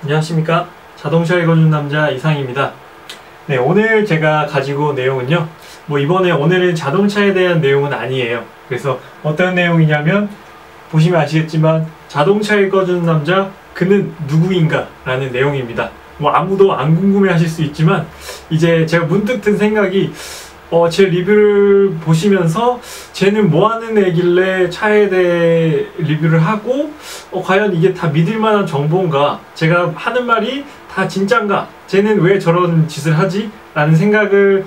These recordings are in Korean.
안녕하십니까. 자동차 읽어주는 남자 이상입니다. 네, 오늘 제가 가지고 온 내용은요, 오늘은 자동차에 대한 내용은 아니에요. 그래서 어떤 내용이냐면, 보시면 아시겠지만 자동차 읽어주는 남자 그는 누구인가 라는 내용입니다. 아무도 안 궁금해 하실 수 있지만, 이제 제가 문득 든 생각이, 제 리뷰를 보시면서 쟤는 뭐 하는 애길래 차에 대해 리뷰를 하고 과연 이게 다 믿을 만한 정보인가, 제가 하는 말이 다 진짠가, 쟤는 왜 저런 짓을 하지? 라는 생각을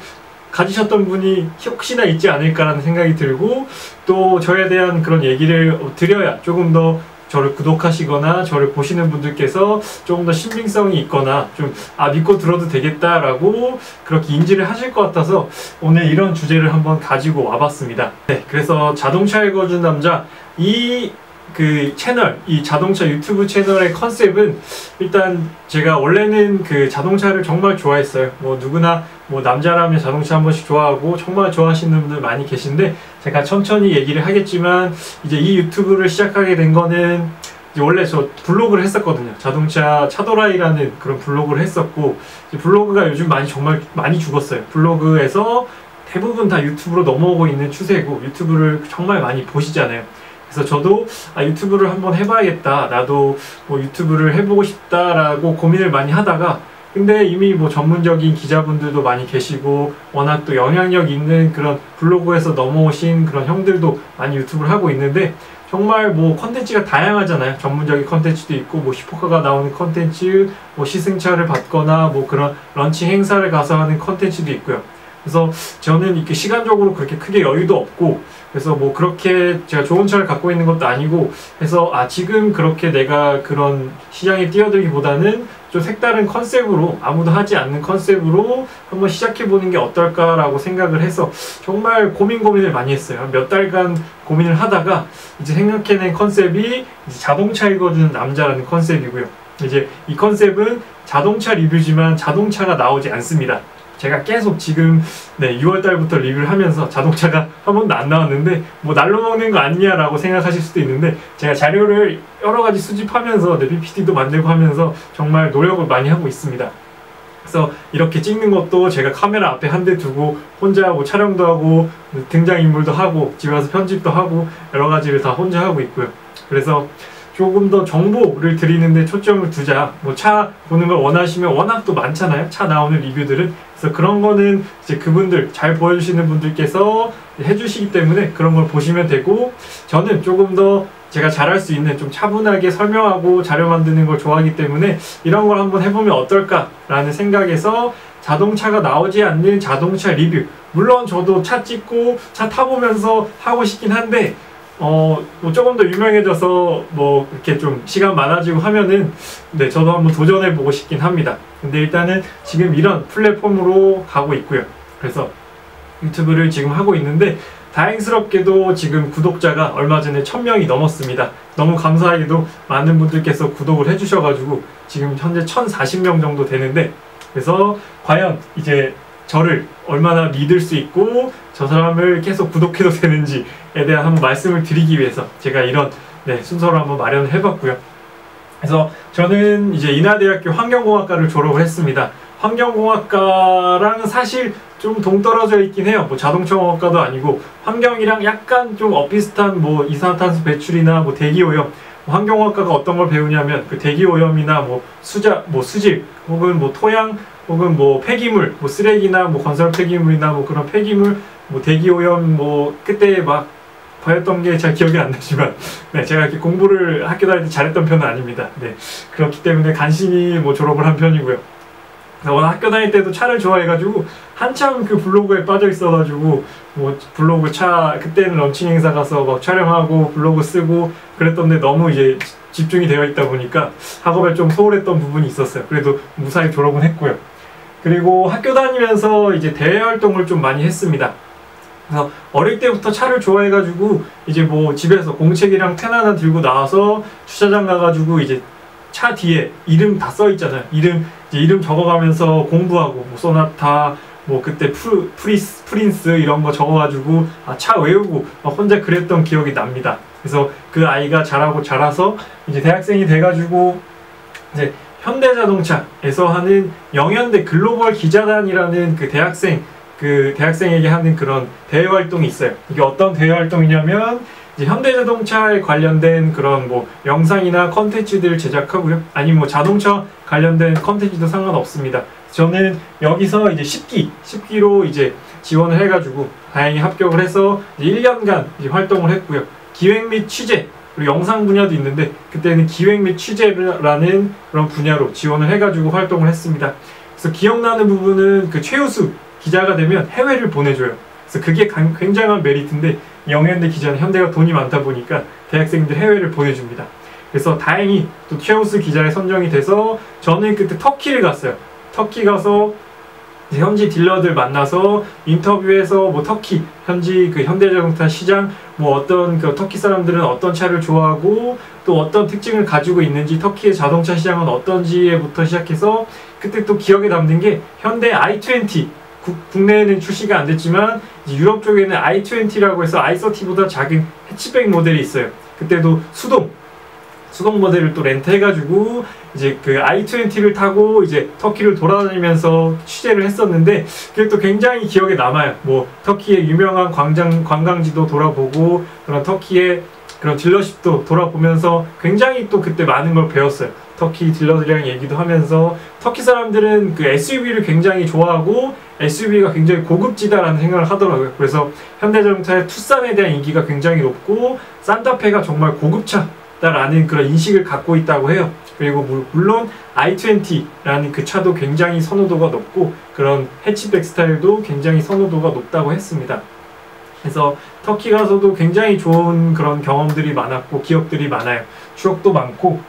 가지셨던 분이 혹시나 있지 않을까라는 생각이 들고, 또 저에 대한 그런 얘기를 드려야 조금 더 저를 구독하시거나 저를 보시는 분들께서 조금 더 신빙성이 있거나 좀 믿고 들어도 되겠다라고 그렇게 인지를 하실 것 같아서 오늘 이런 주제를 한번 가지고 와봤습니다. 네, 그래서 자동차 읽어준 남자 이 채널, 이 자동차 유튜브 채널의 컨셉은, 일단 제가 원래는 그 자동차를 정말 좋아했어요. 누구나 남자라면 자동차 한 번씩 좋아하고 정말 좋아하시는 분들 많이 계신데, 제가 천천히 얘기를 하겠지만 이제 이 유튜브를 시작하게 된 거는, 이제 원래 저 블로그를 했었거든요. 자동차 차도라이라는 그런 블로그를 했었고, 블로그가 요즘 정말 많이 죽었어요. 블로그에서 대부분 다 유튜브로 넘어오고 있는 추세고, 유튜브를 정말 많이 보시잖아요. 그래서 저도 유튜브를 한번 해봐야겠다, 나도 유튜브를 해보고 싶다라고 고민을 많이 하다가, 근데 이미 전문적인 기자분들도 많이 계시고 워낙 또 영향력 있는 그런 블로그에서 넘어오신 그런 형들도 많이 유튜브를 하고 있는데, 정말 컨텐츠가 다양하잖아요. 전문적인 컨텐츠도 있고 슈퍼카가 나오는 컨텐츠, 시승차를 받거나 그런 런칭 행사를 가서 하는 컨텐츠도 있고요. 그래서 저는 이렇게 시간적으로 그렇게 크게 여유도 없고, 그래서 그렇게 제가 좋은 차를 갖고 있는 것도 아니고 해서 지금 그렇게 내가 그런 시장에 뛰어들기보다는 좀 색다른 컨셉으로, 아무도 하지 않는 컨셉으로 한번 시작해보는 게 어떨까라고 생각을 해서 정말 고민을 많이 했어요. 몇 달간 고민을 하다가 이제 생각해낸 컨셉이 이제 자동차 읽어주는 남자라는 컨셉이고요. 이제 이 컨셉은 자동차 리뷰지만 자동차가 나오지 않습니다. 제가 계속 지금 6월달부터 리뷰를 하면서 자동차가 한 번도 안 나왔는데 날로 먹는 거 아니냐라고 생각하실 수도 있는데, 제가 자료를 여러가지 수집하면서 PPT도 만들고 하면서 정말 노력을 많이 하고 있습니다. 그래서 이렇게 찍는 것도 제가 카메라 앞에 한 대 두고 혼자 촬영도 하고 등장인물도 하고 집에 와서 편집도 하고 여러가지를 다 혼자 하고 있고요. 그래서 조금 더 정보를 드리는데 초점을 두자. 차 보는 걸 원하시면 워낙 또 많잖아요, 차 나오는 리뷰들은. 그래서 그런 거는 이제 그분들, 잘 보여주시는 분들께서 해주시기 때문에 그런 걸 보시면 되고, 저는 조금 더 제가 잘할 수 있는, 좀 차분하게 설명하고 자료 만드는 걸 좋아하기 때문에 이런 걸 한번 해보면 어떨까라는 생각에서 자동차가 나오지 않는 자동차 리뷰, 물론 저도 차 찍고 차 타보면서 하고 싶긴 한데 조금 더 유명해져서 이렇게 좀 시간 많아지고 하면은 저도 한번 도전해보고 싶긴 합니다. 근데 일단은 지금 이런 플랫폼으로 가고 있고요. 그래서 유튜브를 지금 하고 있는데, 다행스럽게도 지금 구독자가 얼마 전에 1000명이 넘었습니다. 너무 감사하게도 많은 분들께서 구독을 해주셔가지고 지금 현재 1040명 정도 되는데, 그래서 과연 이제 저를 얼마나 믿을 수 있고 저 사람을 계속 구독해도 되는지에 대한 한번 말씀을 드리기 위해서 제가 이런 순서를 한번 마련을 해봤고요. 그래서 저는 이제 인하대학교 환경공학과를 졸업을 했습니다. 환경공학과랑 사실 좀 동떨어져 있긴 해요. 자동차공학과도 아니고 환경이랑 약간 좀 엇비슷한 이산화탄소 배출이나 대기오염, 환경공학과가 어떤 걸 배우냐면 그 대기오염이나 수질 혹은 토양 혹은 폐기물, 쓰레기나 건설 폐기물이나 그런 폐기물, 대기오염, 그때 배웠던 게 잘 기억이 안 나지만, 제가 이렇게 공부를 학교 다닐 때 잘했던 편은 아닙니다. 그렇기 때문에 간신히 졸업을 한 편이고요. 워낙 학교 다닐 때도 차를 좋아해가지고 한참 그 블로그에 빠져 있어가지고 블로그 그때는 런칭 행사 가서 촬영하고 블로그 쓰고 그랬던데, 너무 이제 집중이 되어 있다 보니까 학업에 좀 소홀했던 부분이 있었어요. 그래도 무사히 졸업은 했고요. 그리고 학교 다니면서 이제 대외 활동을 좀 많이 했습니다. 그래서 어릴 때부터 차를 좋아해가지고 이제 집에서 공책이랑 펜 하나 들고 나와서 주차장 가가지고 이제 차 뒤에 이름 다 써 있잖아요. 이름 적어가면서 공부하고 소나타, 그때 프린스 이런 거 적어가지고 차 외우고 혼자 그랬던 기억이 납니다. 그래서 그 아이가 자라서 이제 대학생이 돼가지고 이제 현대자동차에서 하는 영현대 글로벌 기자단이라는 그 대학생에게 하는 그런 대외 활동이 있어요. 이게 어떤 대외 활동이냐면 이제 현대자동차에 관련된 그런 뭐 영상이나 컨텐츠들을 제작하고요. 아니면 뭐 자동차 관련된 컨텐츠도 상관없습니다. 저는 여기서 이제 10기로 이제 지원을 해가지고 다행히 합격을 해서 이제 1년간 이제 활동을 했고요. 기획 및 취재 그리고 영상 분야도 있는데 그때는 기획 및 취재라는 그런 분야로 지원을 해가지고 활동을 했습니다. 그래서 기억나는 부분은 그 최우수 기자가 되면 해외를 보내줘요. 그래서 그게 굉장한 메리트인데 영현대 기자는 현대가 돈이 많다 보니까 대학생들 해외를 보내줍니다. 그래서 다행히 또 최우수 기자에 선정이 돼서 저는 그때 터키를 갔어요. 터키 가서 현지 딜러들 만나서 인터뷰해서 뭐 터키 현지 그 현대자동차 시장 뭐 어떤 그 터키 사람들은 어떤 차를 좋아하고 또 어떤 특징을 가지고 있는지 터키의 자동차 시장은 어떤지부터 시작해서 그때 또 기억에 남는 게 현대 i20 국내에는 출시가 안 됐지만 이제 유럽 쪽에는 i20라고 해서 i30보다 작은 해치백 모델이 있어요. 그때도 수동 모델을 또 렌트해가지고 이제 그 i20를 타고 이제 터키를 돌아다니면서 취재를 했었는데 그게 또 굉장히 기억에 남아요. 뭐 터키의 유명한 관광지도 돌아보고 그런 터키의 그런 딜러십도 돌아보면서 굉장히 또 그때 많은 걸 배웠어요. 터키 딜러들이랑 얘기도 하면서 터키 사람들은 그 SUV를 굉장히 좋아하고 SUV가 굉장히 고급지다라는 생각을 하더라고요. 그래서 현대자동차의 투싼에 대한 인기가 굉장히 높고 산타페가 정말 고급차다라는 그런 인식을 갖고 있다고 해요. 그리고 물론 i20라는 그 차도 굉장히 선호도가 높고 그런 해치백 스타일도 굉장히 선호도가 높다고 했습니다. 그래서 터키 가서도 굉장히 좋은 그런 경험들이 많았고 기억들이 많아요. 추억도 많고.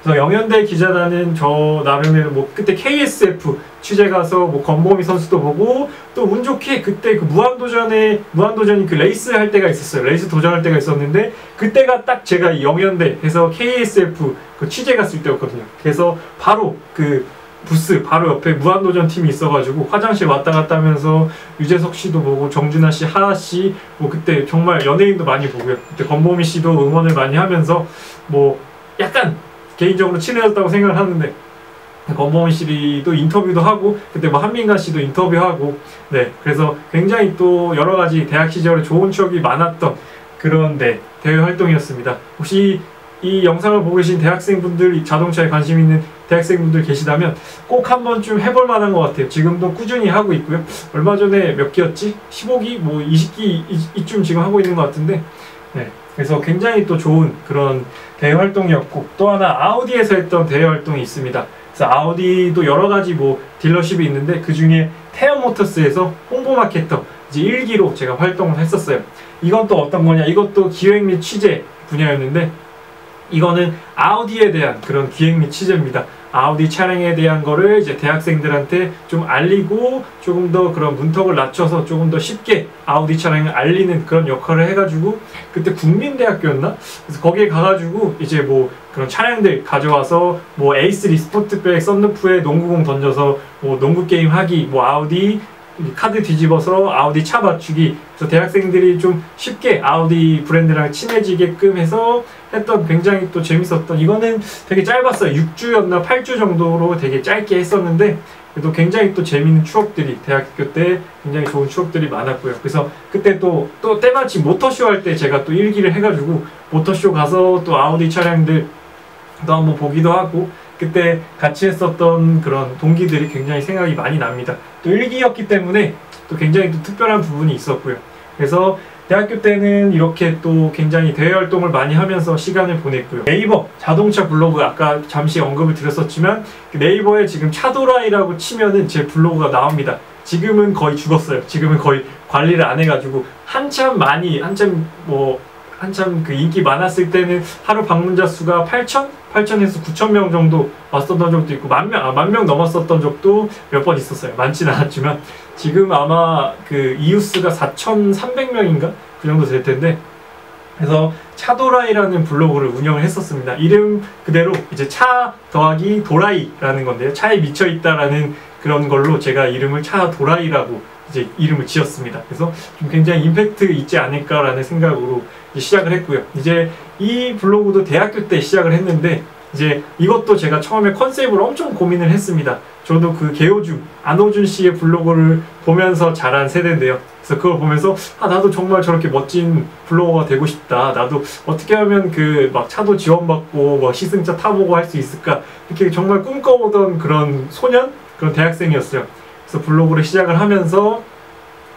그래서 영현대 기자단은 저 나름대로 뭐 그때 KSF 취재 가서 뭐 권범희 선수도 보고 또 운 좋게 그때 그 무한도전이 그 레이스 할 때가 있었어요. 레이스 도전할 때가 있었는데 그때가 딱 제가 영현대에서 KSF 그 취재 갔을 때였거든요. 그래서 바로 그 부스 바로 옆에 무한도전 팀이 있어가지고 화장실 왔다 갔다 하면서 유재석 씨도 보고 정준하 씨, 하하 씨 뭐 그때 정말 연예인도 많이 보고요. 그때 권범희 씨도 응원을 많이 하면서 뭐 약간 개인적으로 친해졌다고 생각을 하는데 권범희 씨도 인터뷰도 하고 그때 뭐 한민가 씨도 인터뷰하고 네 그래서 굉장히 또 여러 가지 대학 시절에 좋은 추억이 많았던 그런 대외 활동이었습니다. 혹시 이 영상을 보고 계신 대학생분들 자동차에 관심 있는 대학생분들 계시다면 꼭 한 번쯤 해볼 만한 것 같아요. 지금도 꾸준히 하고 있고요. 얼마 전에 몇 기였지? 15기? 뭐 20기 이쯤 지금 하고 있는 것 같은데 네 그래서 굉장히 또 좋은 그런 대외 활동이었고 또 하나 아우디에서 했던 대외 활동이 있습니다. 그래서 아우디도 여러 가지 뭐 딜러십이 있는데 그 중에 태연모터스에서 홍보 마케터 이제 1기로 제가 활동을 했었어요. 이건 또 어떤 거냐? 이것도 기획 및 취재 분야였는데 이거는 아우디에 대한 그런 기획 및 취재입니다. 아우디 차량에 대한 거를 이제 대학생들한테 좀 알리고 조금 더 그런 문턱을 낮춰서 조금 더 쉽게 아우디 차량을 알리는 그런 역할을 해가지고 그때 국민대학교였나? 그래서 거기에 가가지고 이제 뭐 그런 차량들 가져와서 뭐 A3 스포트백 썬루프에 농구공 던져서 뭐 농구 게임 하기, 뭐 아우디 카드 뒤집어서 아우디 차 맞추기. 그래서 대학생들이 좀 쉽게 아우디 브랜드랑 친해지게끔 해서 했던 굉장히 또 재밌었던, 이거는 되게 짧았어요. 6주였나 8주 정도로 되게 짧게 했었는데 그래도 굉장히 또 재밌는 추억들이, 대학교 때 굉장히 좋은 추억들이 많았고요. 그래서 그때 또 때마침 모터쇼 할 때 제가 또 일기를 해가지고 모터쇼 가서 또 아우디 차량들 또 한번 보기도 하고, 그때 같이 했었던 그런 동기들이 굉장히 생각이 많이 납니다. 또 일기였기 때문에 또 굉장히 또 특별한 부분이 있었고요. 그래서 대학교 때는 이렇게 또 굉장히 대외 활동을 많이 하면서 시간을 보냈고요. 네이버 자동차 블로그, 아까 잠시 언급을 드렸었지만 네이버에 지금 차도라이라고 치면은 제 블로그가 나옵니다. 지금은 거의 죽었어요. 지금은 거의 관리를 안 해가지고 한참 그 인기 많았을 때는 하루 방문자 수가 8천에서 9,000명 정도 왔었던 적도 있고 만 명 넘었었던 적도 몇 번 있었어요. 많진 않았지만 지금 아마 그 이우스가 4,300명인가? 그 정도 될 텐데, 그래서 차도라이라는 블로그를 운영을 했었습니다. 이름 그대로 이제 차 더하기 도라이라는 건데요. 차에 미쳐있다라는 그런 걸로 제가 이름을 차도라이라고 이제 이름을 지었습니다. 그래서 좀 굉장히 임팩트 있지 않을까라는 생각으로 시작을 했고요. 이제 이 블로그도 대학교 때 시작을 했는데 이제 이것도 제가 처음에 컨셉을 엄청 고민을 했습니다. 저도 그 개호주 안호준 씨의 블로그를 보면서 자란 세대인데요. 그래서 그걸 보면서 나도 정말 저렇게 멋진 블로거가 되고 싶다. 나도 어떻게 하면 그 막 차도 지원받고 뭐 시승차 타보고 할 수 있을까? 이렇게 정말 꿈꿔보던 그런 소년, 그런 대학생이었어요. 그래서 블로그를 시작을 하면서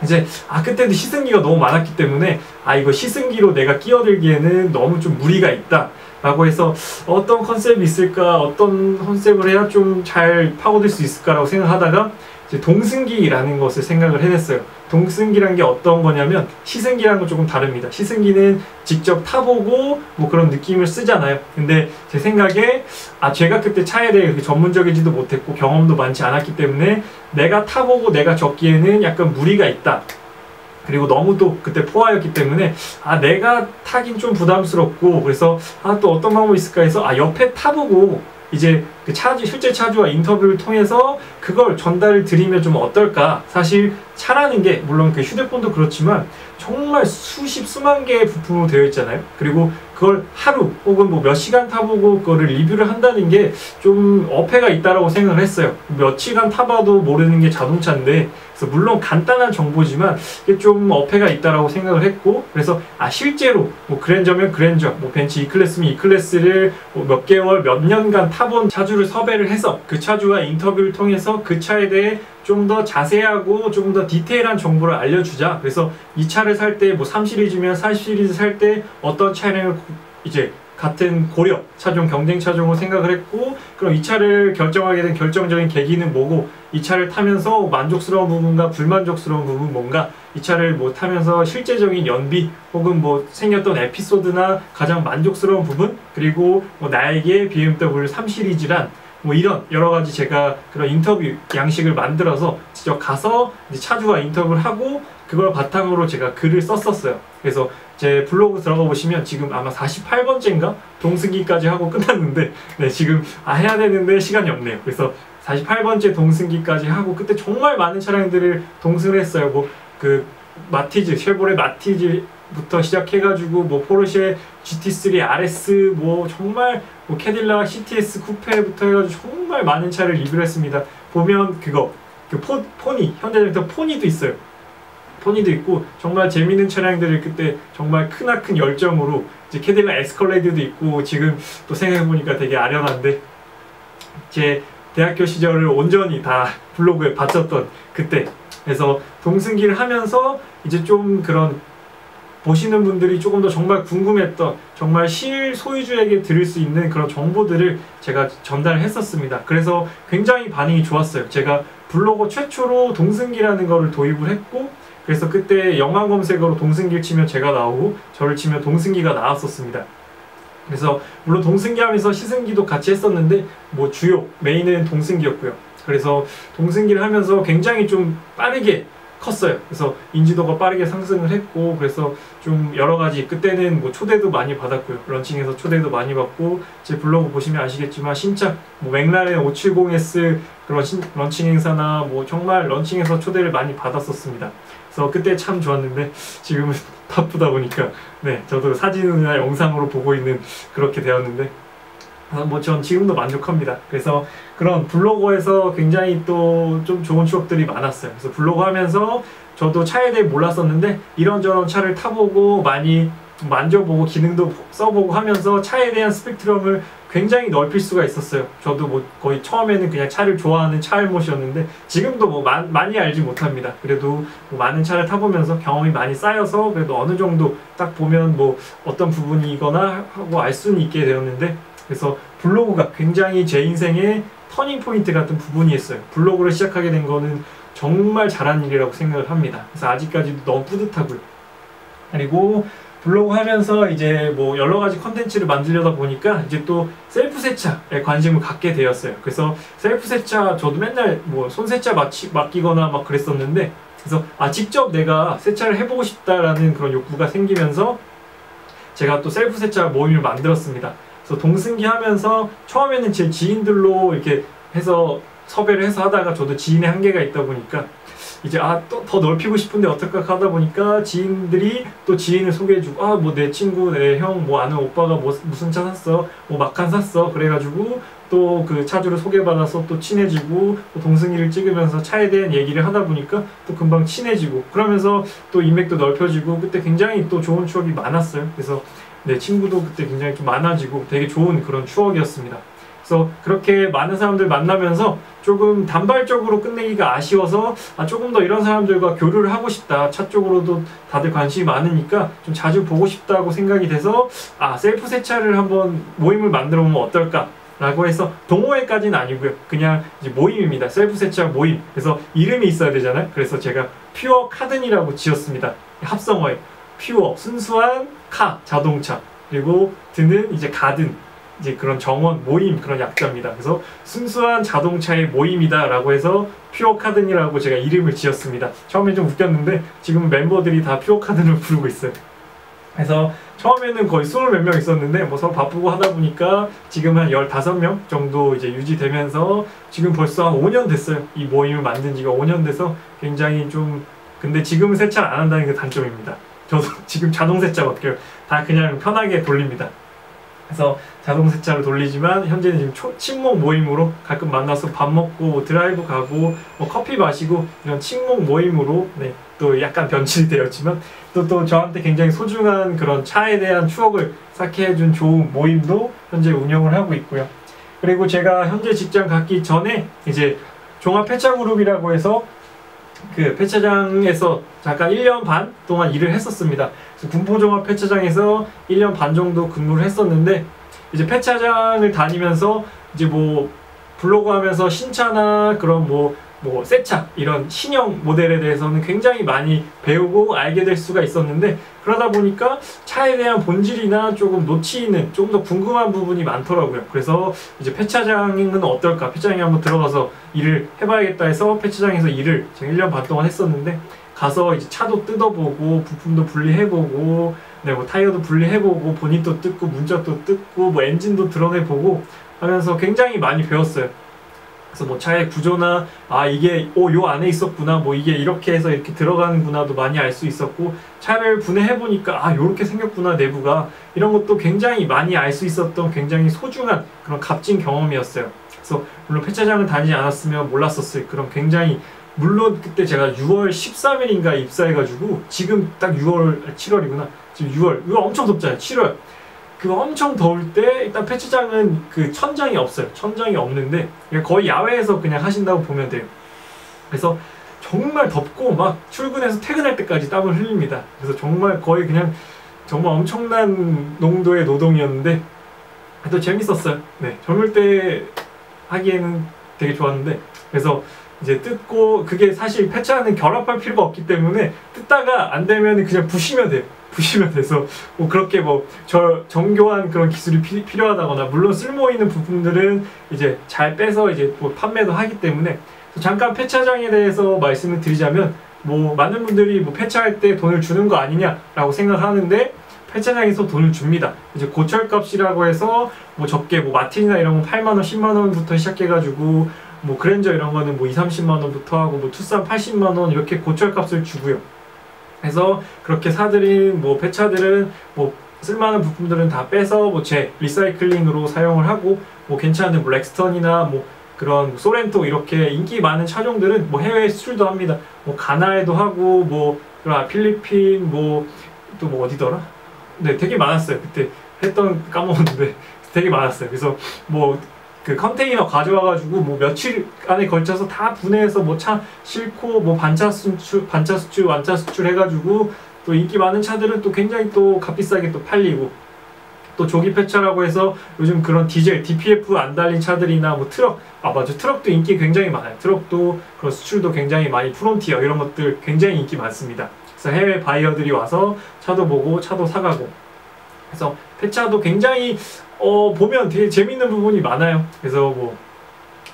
이제 그때도 시승기가 너무 많았기 때문에 이거 시승기로 내가 끼어들기에는 너무 좀 무리가 있다 라고 해서 어떤 컨셉이 있을까, 어떤 컨셉을 해야 좀 잘 파고들 수 있을까 라고 생각하다가 이제 동승기라는 것을 생각을 해냈어요. 동승기란 게 어떤 거냐면 시승기랑 건 조금 다릅니다. 시승기는 직접 타보고 뭐 그런 느낌을 쓰잖아요. 근데 제 생각에 제가 그때 차에 대해 그렇게 전문적이지도 못했고 경험도 많지 않았기 때문에 내가 타보고 내가 적기에는 약간 무리가 있다. 그리고 너무도 그때 포화였기 때문에 내가 타긴 좀 부담스럽고, 그래서 또 어떤 방법이 있을까 해서 옆에 타보고 이제 그 실제 차주와 인터뷰를 통해서 그걸 전달을 드리면 좀 어떨까. 사실 차라는 게 물론 그 휴대폰도 그렇지만 정말 수만 개의 부품으로 되어 있잖아요. 그리고 그걸 하루 혹은 뭐 몇 시간 타보고 그거를 리뷰를 한다는 게 좀 어폐가 있다라고 생각을 했어요. 몇 시간 타봐도 모르는 게 자동차인데, 그래서 물론 간단한 정보지만 이게 좀 어폐가 있다라고 생각을 했고, 그래서 실제로 뭐 그랜저면 그랜저, 뭐 벤츠 E클래스면 E클래스를 뭐 몇 개월, 몇 년간 타본 차주를 섭외를 해서 그 차주와 인터뷰를 통해서 그 차에 대해 좀 더 자세하고 좀 더 디테일한 정보를 알려주자. 그래서 이 차를 살 때 뭐 3시리즈면 4시리즈 살 때 어떤 차량을 이제 같은 고려 차종, 경쟁 차종으로 생각을 했고, 그럼 이 차를 결정하게 된 결정적인 계기는 뭐고, 이 차를 타면서 만족스러운 부분과 불만족스러운 부분 뭔가, 이 차를 뭐 타면서 실제적인 연비 혹은 뭐 생겼던 에피소드나 가장 만족스러운 부분, 그리고 뭐 나에게 BMW 3시리즈란 뭐 이런 여러가지 제가 그런 인터뷰 양식을 만들어서 직접 가서 이제 차주와 인터뷰를 하고 그걸 바탕으로 제가 글을 썼었어요. 그래서 제 블로그 들어가 보시면 지금 아마 48번째인가? 동승기까지 하고 끝났는데, 네, 지금 해야 되는데 시간이 없네요. 그래서 48번째 동승기까지 하고 그때 정말 많은 차량들을 동승을 했어요. 뭐 그 마티즈, 쉐보레 마티즈부터 시작해가지고 뭐 포르쉐 GT3 RS, 뭐 정말 뭐 캐딜락 CTS 쿠페부터 해가지고 정말 많은 차를 리뷰를 했습니다. 보면 그거 그 포니, 현대자동차 포니도 있어요. 포니도 있고 정말 재밌는 차량들을 그때 정말 크나큰 열정으로, 이제 캐딜락 에스컬레이드도 있고, 지금 또 생각해보니까 되게 아련한데 제 대학교 시절을 온전히 다 블로그에 바쳤던 그때. 그래서 동승기를 하면서 이제 좀 그런 보시는 분들이 조금 더 정말 궁금했던, 정말 실소유주에게 들을 수 있는 그런 정보들을 제가 전달을 했었습니다. 그래서 굉장히 반응이 좋았어요. 제가 블로그 최초로 동승기라는 거를 도입을 했고, 그래서 그때 영화 검색어로 동승기를 치면 제가 나오고 저를 치면 동승기가 나왔었습니다. 그래서 물론 동승기 하면서 시승기도 같이 했었는데 뭐 주요 메인은 동승기였고요. 그래서 동승기를 하면서 굉장히 좀 빠르게 컸어요. 그래서 인지도가 빠르게 상승을 했고, 그래서 좀 여러가지 그때는 뭐 초대도 많이 받았고요. 런칭에서 초대도 많이 받고, 제 블로그 보시면 아시겠지만 신차 뭐 맥라렌 570S 그런 런칭 행사나 뭐 정말 런칭에서 초대를 많이 받았었습니다. 그래서 그때 참 좋았는데 지금은 바쁘다 보니까 저도 사진이나 영상으로 보고 있는 그렇게 되었는데 뭐 전 지금도 만족합니다. 그래서 그런 블로거에서 굉장히 또 좀 좋은 추억들이 많았어요. 그래서 블로그 하면서 저도 차에 대해 몰랐었는데 이런저런 차를 타보고 많이 만져보고 기능도 써보고 하면서 차에 대한 스펙트럼을 굉장히 넓힐 수가 있었어요. 저도 뭐 거의 처음에는 그냥 차를 좋아하는 차알못이었는데 지금도 뭐 많이 알지 못합니다. 그래도 뭐 많은 차를 타보면서 경험이 많이 쌓여서 그래도 어느 정도 딱 보면 뭐 어떤 부분이거나 하고 알 수는 있게 되었는데, 그래서 블로그가 굉장히 제 인생의 터닝 포인트 같은 부분이었어요. 블로그를 시작하게 된 거는 정말 잘한 일이라고 생각을 합니다. 그래서 아직까지도 너무 뿌듯하고요. 그리고 블로그 하면서 이제 뭐 여러 가지 컨텐츠를 만들려다 보니까 이제 또 셀프 세차에 관심을 갖게 되었어요. 그래서 셀프 세차 저도 맨날 뭐 손세차 맡기거나 막 그랬었는데, 그래서 직접 내가 세차를 해보고 싶다라는 그런 욕구가 생기면서 제가 또 셀프 세차 모임을 만들었습니다. 그래서 동승기 하면서 처음에는 제 지인들로 이렇게 해서 섭외를 해서 하다가 저도 지인의 한계가 있다 보니까 이제 또 더 넓히고 싶은데 어떨까 하다 보니까 지인들이 또 지인을 소개해주고 뭐 내 친구, 내 형, 뭐 아는 오빠가 무슨 차 샀어, 뭐 마칸 샀어, 그래가지고 또 그 차주를 소개받아서 또 친해지고 또 동승이를 찍으면서 차에 대한 얘기를 하다 보니까 또 금방 친해지고 그러면서 또 인맥도 넓혀지고 그때 굉장히 또 좋은 추억이 많았어요. 그래서 내 친구도 그때 굉장히 좀 많아지고 되게 좋은 그런 추억이었습니다. 그래서 그렇게 많은 사람들 만나면서 조금 단발적으로 끝내기가 아쉬워서 조금 더 이런 사람들과 교류를 하고 싶다. 차 쪽으로도 다들 관심이 많으니까 좀 자주 보고 싶다고 생각이 돼서 셀프 세차를 한번 모임을 만들어 보면 어떨까? 라고 해서 동호회까지는 아니고요. 그냥 이제 모임입니다. 셀프 세차 모임. 그래서 이름이 있어야 되잖아요. 그래서 제가 퓨어 카든이라고 지었습니다. 합성어에 퓨어, 순수한 카, 자동차. 그리고 드는 이제 가든. 이제 그런 정원, 모임 그런 약자입니다. 그래서 순수한 자동차의 모임이다 라고 해서 퓨어카든이라고 제가 이름을 지었습니다. 처음에 좀 웃겼는데 지금은 멤버들이 다 퓨어카든을 부르고 있어요. 그래서 처음에는 거의 20 몇 명 있었는데 뭐 서로 바쁘고 하다 보니까 지금 한 15명 정도 이제 유지되면서 지금 벌써 한 5년 됐어요. 이 모임을 만든 지가 5년 돼서 굉장히 좀 근데 지금은 세차를 안 한다는 게 단점입니다. 저도 지금 자동 세차거든요. 다 그냥 편하게 돌립니다. 그래서 자동 세차를 돌리지만 현재는 지금 친목 모임으로 가끔 만나서 밥 먹고 드라이브 가고 뭐 커피 마시고 이런 친목 모임으로 또 약간 변질이 되었지만 또 저한테 굉장히 소중한 그런 차에 대한 추억을 쌓게 해준 좋은 모임도 현재 운영을 하고 있고요. 그리고 제가 현재 직장 갖기 전에 이제 종합 폐차 그룹이라고 해서 그 폐차장에서 잠깐 1년 반 동안 일을 했었습니다. 그래서 군포종합 폐차장에서 1년 반 정도 근무를 했었는데 이제 폐차장을 다니면서 이제 뭐 블로그 하면서 신차나 그런 뭐 새차 이런 신형 모델에 대해서는 굉장히 많이 배우고 알게 될 수가 있었는데 그러다 보니까 차에 대한 본질이나 조금 놓치는 조금 더 궁금한 부분이 많더라고요. 그래서 이제 폐차장은 어떨까? 폐차장에 한번 들어가서 일을 해봐야겠다 해서 폐차장에서 일을 제가 1년 반 동안 했었는데 가서 이제 차도 뜯어보고 부품도 분리해보고 뭐 타이어도 분리해보고 보닛도 뜯고 문짝도 뜯고 뭐 엔진도 드러내보고 하면서 굉장히 많이 배웠어요. 그래서 뭐 차의 구조나 이게 요 안에 있었구나 뭐 이게 이렇게 해서 이렇게 들어가는구나도 많이 알 수 있었고 차를 분해해보니까 요렇게 생겼구나 내부가 이런 것도 굉장히 많이 알 수 있었던 굉장히 소중한 그런 값진 경험이었어요. 그래서 물론 폐차장을 다니지 않았으면 몰랐었을 그런 굉장히 물론 그때 제가 6월 13일인가 입사해가지고 지금 딱 7월이구나 지금 6월 이거 엄청 덥잖아요. 7월 그거 엄청 더울 때 일단 폐차장은 그 천장이 없어요. 천장이 없는데 거의 야외에서 그냥 하신다고 보면 돼요. 그래서 정말 덥고 막 출근해서 퇴근할 때까지 땀을 흘립니다. 그래서 정말 거의 그냥 정말 엄청난 농도의 노동이었는데 또 재밌었어요. 젊을 때 하기에는 되게 좋았는데 그래서 이제 뜯고 그게 사실 폐차는 결합할 필요가 없기 때문에 뜯다가 안 되면 그냥 부시면 돼요. 부시면 돼서 뭐 그렇게 뭐 정교한 그런 기술이 필요하다거나 물론 쓸모 있는 부품들은 이제 잘 빼서 이제 뭐 판매도 하기 때문에 잠깐 폐차장에 대해서 말씀을 드리자면 뭐 많은 분들이 뭐 폐차할 때 돈을 주는 거 아니냐라고 생각하는데 폐차장에서 돈을 줍니다. 이제 고철값이라고 해서 뭐 적게 뭐 마틴이나 이런 거 8만 원, 10만 원부터 시작해가지고 뭐 그랜저 이런 거는 뭐 2, 30만 원부터 하고 뭐 투싼 80만 원 이렇게 고철값을 주고요. 그래서 그렇게 사들인 뭐 폐차들은 뭐 쓸만한 부품들은 다 빼서 뭐 리사이클링으로 사용을 하고 뭐 괜찮은 뭐 렉스턴이나 뭐 그런 소렌토 이렇게 인기 많은 차종들은 뭐 해외 수출도 합니다. 뭐 가나에도 하고 뭐 필리핀 뭐 또 뭐 어디더라? 되게 많았어요. 그때 했던 까먹었는데 되게 많았어요. 그래서 뭐 그 컨테이너 가져와가지고 뭐 며칠 안에 걸쳐서 다 분해해서 뭐 차 싣고 뭐 반차 수출, 완차 수출 해가지고 또 인기 많은 차들은 또 굉장히 또 값비싸게 또 팔리고 또 조기 폐차라고 해서 요즘 그런 디젤, DPF 안 달린 차들이나 뭐 트럭, 맞아 트럭도 인기 굉장히 많아요. 트럭도 그런 수출도 굉장히 많이 프론티어 이런 것들 굉장히 인기 많습니다. 그래서 해외 바이어들이 와서 차도 보고 차도 사가고 그래서 폐차도 굉장히 보면 되게 재밌는 부분이 많아요. 그래서 뭐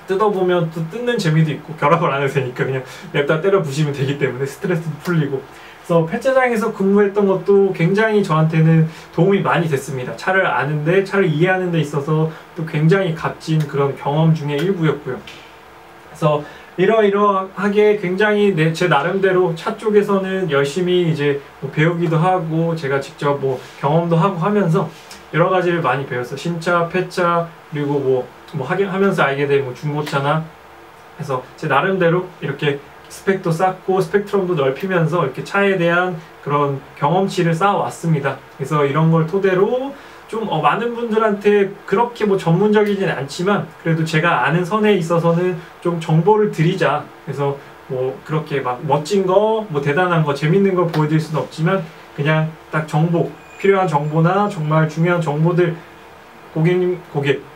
뜯어보면 또 뜯는 재미도 있고 결합을 안 해도 되니까 그냥 냅다 때려 부시면 되기 때문에 스트레스도 풀리고 그래서 폐차장에서 근무했던 것도 굉장히 저한테는 도움이 많이 됐습니다. 차를 아는데 차를 이해하는 데 있어서 또 굉장히 값진 그런 경험 중에 일부였고요. 그래서 이러이러하게 굉장히 제 나름대로 차 쪽에서는 열심히 이제 뭐 배우기도 하고 제가 직접 뭐 경험도 하고 하면서 여러 가지를 많이 배웠어요. 신차, 폐차, 그리고 하면서 알게 된 뭐 중고차나 해서 제 나름대로 이렇게 스펙도 쌓고 스펙트럼도 넓히면서 이렇게 차에 대한 그런 경험치를 쌓아왔습니다. 그래서 이런 걸 토대로 좀 많은 분들한테 그렇게 뭐 전문적이진 않지만 그래도 제가 아는 선에 있어서는 좀 정보를 드리자. 그래서 뭐 그렇게 막 멋진 거, 뭐 대단한 거, 재밌는 걸 보여드릴 수는 없지만 그냥 딱 정보, 필요한 정보나 정말 중요한 정보들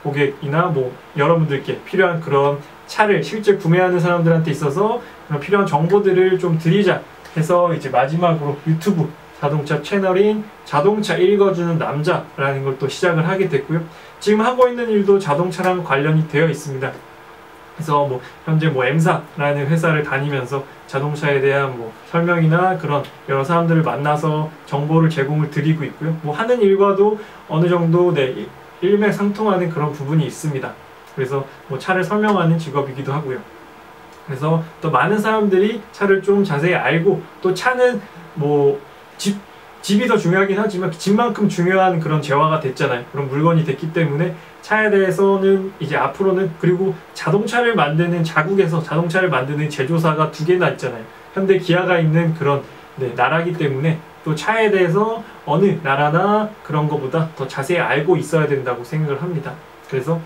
고객이나 뭐 여러분들께 필요한 그런 차를 실제 구매하는 사람들한테 있어서 그런 필요한 정보들을 좀 드리자 해서 이제 마지막으로 유튜브 자동차 채널인 자동차 읽어주는 남자라는 걸 또 시작을 하게 됐고요. 지금 하고 있는 일도 자동차랑 관련이 되어 있습니다. 그래서 뭐 현재 뭐 M사라는 회사를 다니면서 자동차에 대한 뭐 설명이나 그런 여러 사람들을 만나서 정보를 제공을 드리고 있고요. 뭐 하는 일과도 어느 정도 일맥상통하는 그런 부분이 있습니다. 그래서 뭐 차를 설명하는 직업이기도 하고요. 그래서 또 많은 사람들이 차를 좀 자세히 알고 또 차는 뭐 집이 더 중요하긴 하지만 집만큼 중요한 그런 재화가 됐잖아요. 그런 물건이 됐기 때문에 차에 대해서는 이제 앞으로는 그리고 자동차를 만드는 자국에서 자동차를 만드는 제조사가 2개나 있잖아요. 현대 기아가 있는 그런 나라기 때문에 또 차에 대해서 어느 나라나 그런 것보다 더 자세히 알고 있어야 된다고 생각을 합니다. 그래서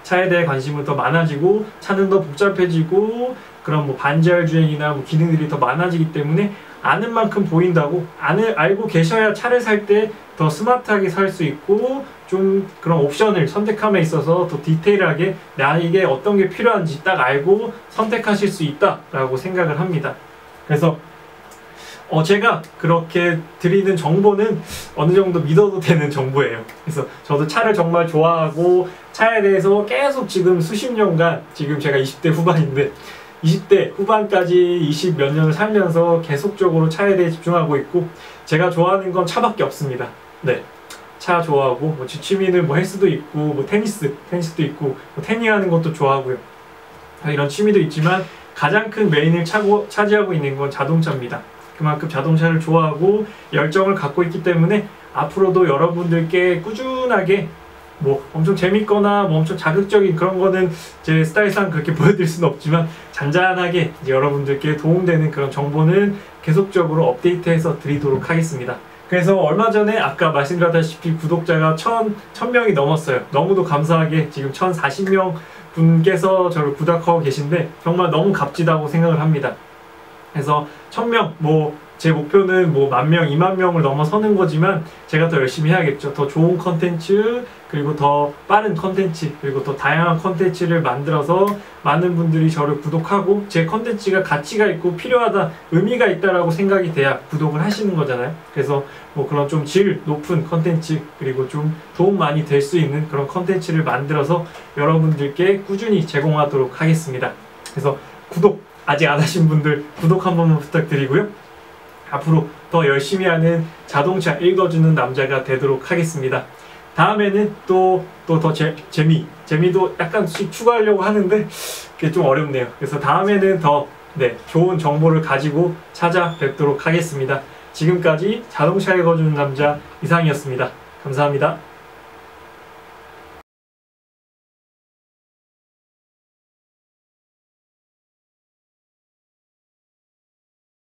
차에 대해 관심은 더 많아지고 차는 더 복잡해지고 그런 뭐 반지하 주행이나 뭐 기능들이 더 많아지기 때문에 아는 만큼 보인다고 알고 계셔야 차를 살 때 더 스마트하게 살 수 있고 좀 그런 옵션을 선택함에 있어서 더 디테일하게 나에게 어떤 게 필요한지 딱 알고 선택하실 수 있다라고 생각을 합니다. 그래서 제가 그렇게 드리는 정보는 어느 정도 믿어도 되는 정보예요. 그래서 저도 차를 정말 좋아하고 차에 대해서 계속 지금 수십 년간 지금 제가 20대 후반인데 20대 후반까지 20 몇 년을 살면서 계속적으로 차에 대해 집중하고 있고 제가 좋아하는 건 차밖에 없습니다. 네, 차 좋아하고 뭐 취미는 뭐 헬스도 있고 뭐 테니스도 있고 뭐 태닝하는 것도 좋아하고요. 이런 취미도 있지만 가장 큰 메인을 차지하고 있는 건 자동차입니다. 그만큼 자동차를 좋아하고 열정을 갖고 있기 때문에 앞으로도 여러분들께 꾸준하게 뭐 엄청 재밌거나 뭐 엄청 자극적인 그런 거는 제 스타일상 그렇게 보여드릴 수는 없지만 잔잔하게 이제 여러분들께 도움되는 그런 정보는 계속적으로 업데이트해서 드리도록 하겠습니다. 그래서 얼마 전에 아까 말씀드렸다시피 구독자가 1000명이 넘었어요. 너무도 감사하게 지금 1040명 분께서 저를 구독하고 계신데 정말 너무 값지다고 생각을 합니다. 그래서 1000명 제 목표는 뭐 10,000명, 20,000명을 넘어서는 거지만 제가 더 열심히 해야겠죠. 더 좋은 컨텐츠, 그리고 더 빠른 컨텐츠, 그리고 더 다양한 컨텐츠를 만들어서 많은 분들이 저를 구독하고 제 컨텐츠가 가치가 있고 필요하다, 의미가 있다라고 생각이 돼야 구독을 하시는 거잖아요. 그래서 뭐 그런 좀 질 높은 컨텐츠, 그리고 좀 도움 많이 될 수 있는 그런 컨텐츠를 만들어서 여러분들께 꾸준히 제공하도록 하겠습니다. 그래서 구독 아직 안 하신 분들 구독 한 번만 부탁드리고요. 앞으로 더 열심히 하는 자동차 읽어주는 남자가 되도록 하겠습니다. 다음에는 또 더 재미도 약간씩 추가하려고 하는데 그게 좀 어렵네요. 그래서 다음에는 더 좋은 정보를 가지고 찾아뵙도록 하겠습니다. 지금까지 자동차 읽어주는 남자 이상이었습니다. 감사합니다.